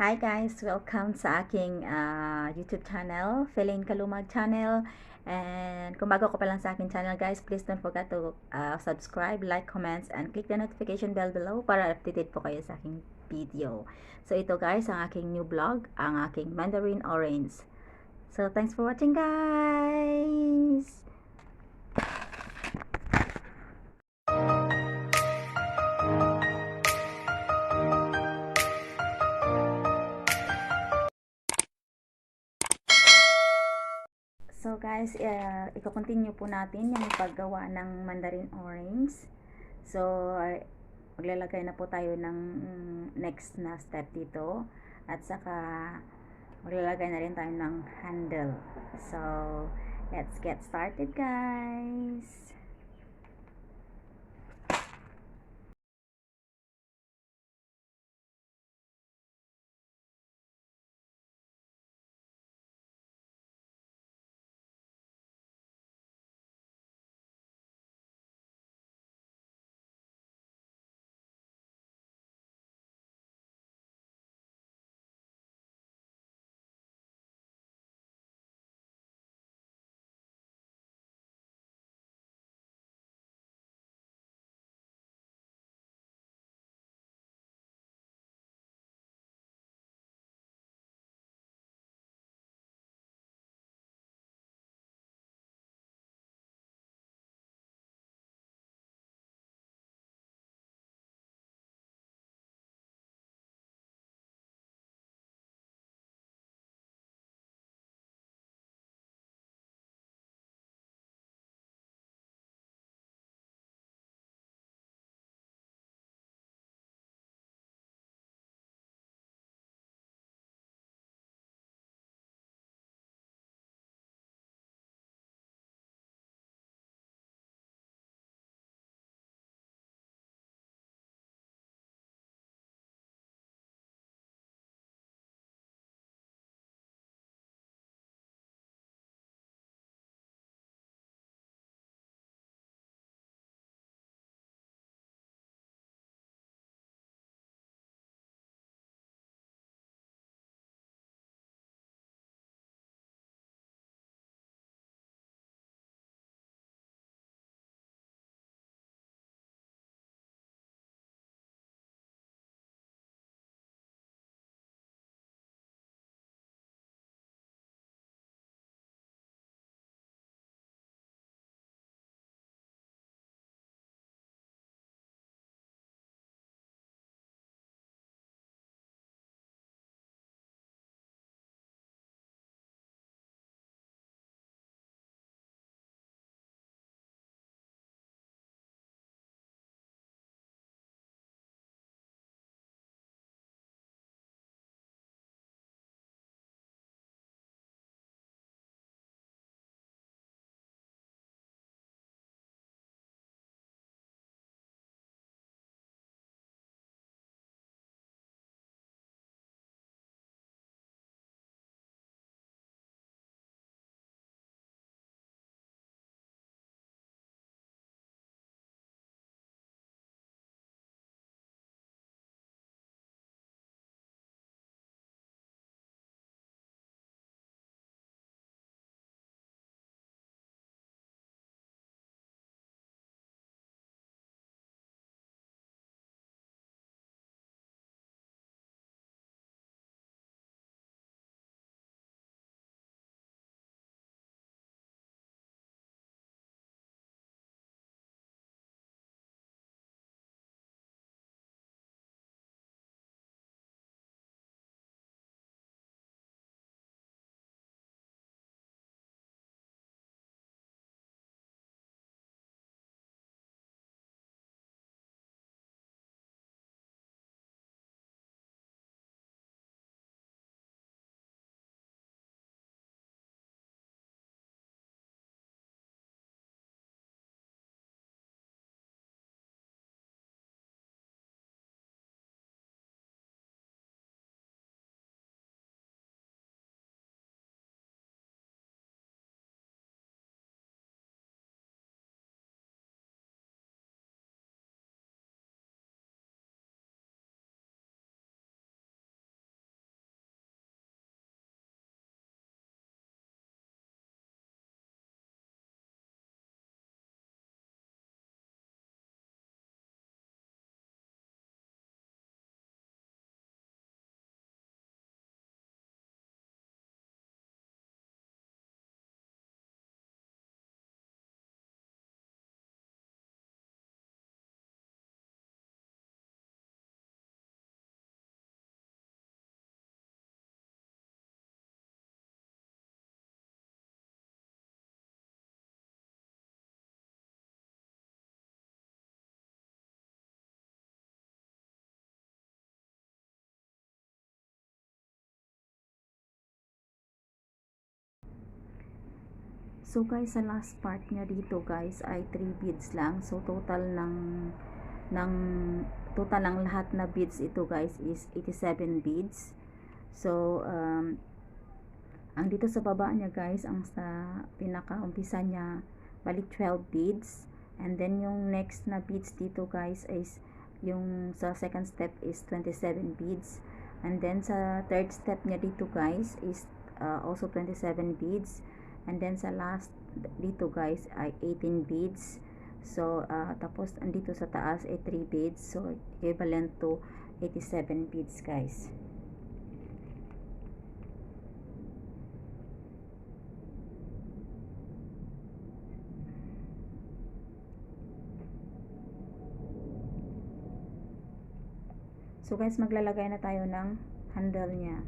Hi guys! Welcome sa aking YouTube channel, Feline Kalumag channel. And kung bago ko pa lang sa aking channel guys, please don't forget to subscribe, like, comments, and click the notification bell below para updated po kayo sa aking video. So ito guys, ang aking new vlog, ang aking Mandarin Orange. So thanks for watching guys! So guys, i-continue po natin yung paggawa ng mandarin orange. So, maglalagay na po tayo ng next na step dito. At saka, maglalagay na rin tayo ng handle. So, let's get started guys! So guys, sa last part niya dito guys ay 3 beads lang. So total ng lahat na beads ito guys is 87 beads. So ang dito sa baba niya guys, ang sa pinaka-umpisa niya balik 12 beads, and then yung next na beads dito guys is yung sa second step is 27 beads, and then sa third step niya dito guys is also 27 beads, and then sa last dito guys ay 18 beads. So tapos andito sa taas ay 3 beads, so equivalent to 87 beads guys. So guys, maglalagay na tayo ng handle niya.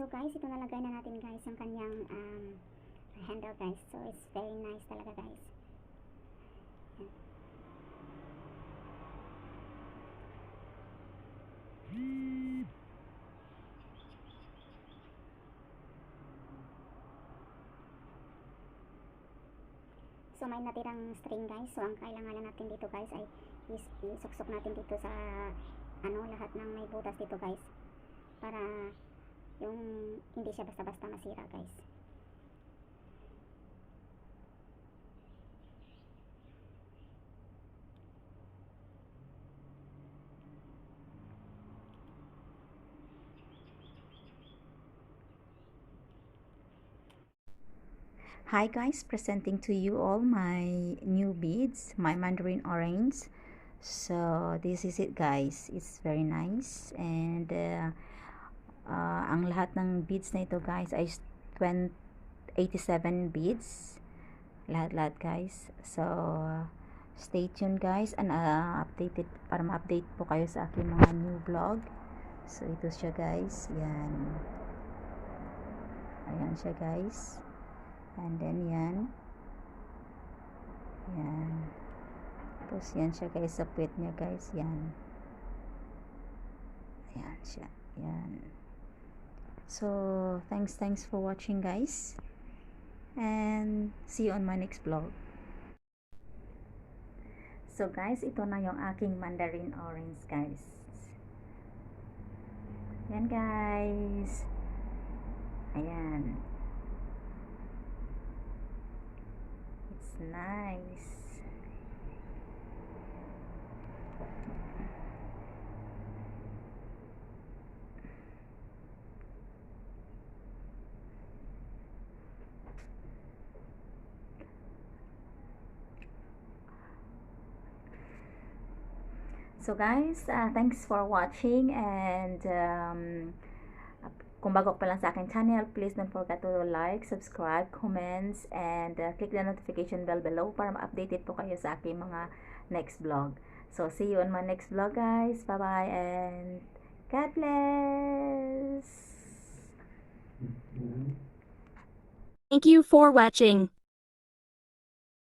So guys, ito nalagay na natin guys yung kanyang handle guys. So it's very nice talaga guys. So may natirang string guys. So ang kailangan natin dito guys ay isuksok natin dito sa lahat ng may butas dito guys. Para yung hindi siya basta-basta masira guys. Hi guys, presenting to you all my new beads, my mandarin orange. So this is it guys, it's very nice. And ang lahat ng beads na ito guys ay 87 beads, lahat guys. So stay tuned guys, and updated para ma-update po kayo sa aking mga new vlog. So ito siya guys, ayan siya guys. And then yan. Tapos yan siya guys sa puwet niya guys. Yan siya. So thanks for watching guys. And see you on my next vlog. So guys, ito na yung aking mandarin orange guys. Yan guys. Ayan. Nice. So guys, thanks for watching, and kung bago pa lang sa akin channel, please don't forget to like, subscribe, comments, and click the notification bell below para ma-updated po kayo sa aking mga next vlog. So, see you on my next vlog guys. Bye-bye and God bless! Thank you for watching.